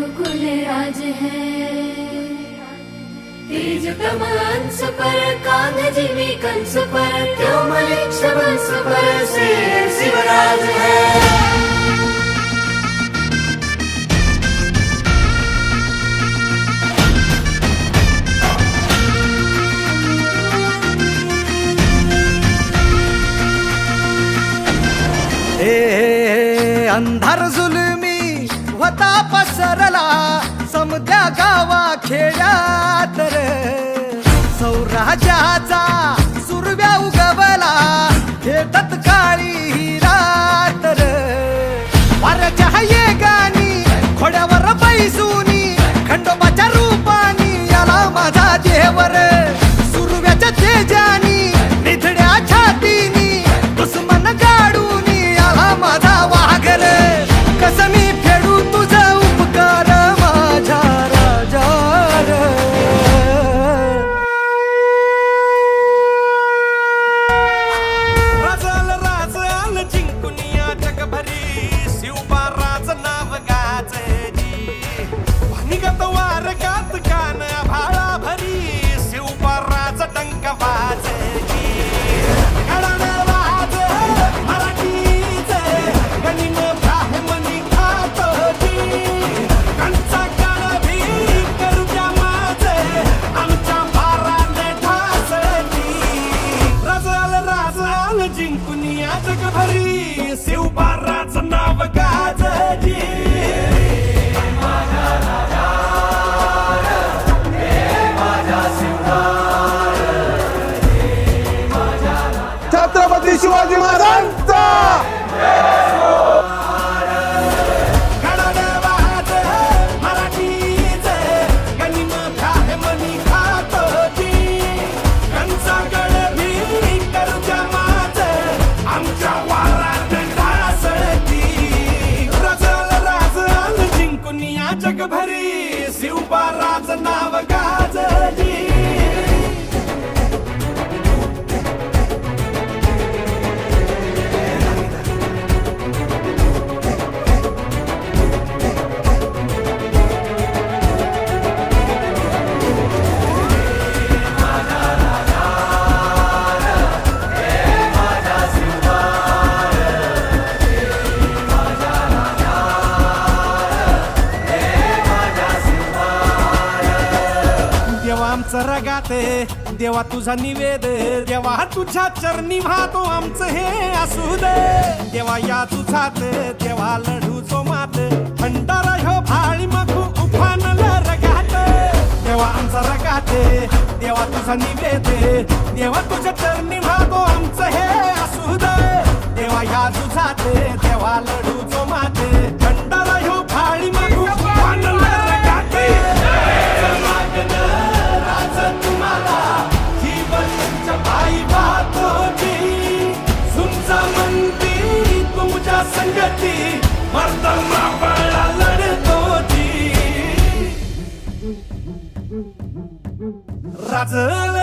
रघुकुल राज है। तेज तमंस पर कांध जिमी कंस पर, क्यों मलिक सबंस पर से शिवराज है। अंधार जुलमी होता पसरला समद्या गावा खेड्यात रे, सौराज्याचा सुरव्या उगवला हे तत्काळी ही रात रे। वाऱ्याच्या येगानी घोड्यावर बैसूनी खंडोबाच्या रूपानी आला माझा देवर, सुरव्याच्या तेजानी निधड्या छातीनी दुश्मन गाडूनी आला माझा वाघर। कसं मी फेडू तुझा उपकार माझ्या राजा रे। राजाल जिंकुनिया जगभरी, शिवबा राज नाव गाजजी। निगत वारकात कान भाळा भरी, शिवबा राज डंक वाजजी। जिंकुनिया जगभरी, शिवबा राज नाव गाजजी। छत्रपती शिवाजी महाराजांचा जगभरी, शिवबा राज नाव गाजजी। आमचं रगाते देवा तुझा निवेद, देवा तुझ्या चरणी वाहतो आमचं हे असू दे। देवा या तुझात देवा लढू जो मात, भंडारा ह्यो भाळी मखू उफानला रगात। देवा आमचा रगाते देवा तुझा निवेद, देवा तुझ्या चरणी वाहतो आमचं हे असू दे। देवा या तुझात देवा लढू जो मात, भंडारा ह्यो भाळी मखू उफानला रगात। संगती मर्दमा बळा लढतो जी। राजल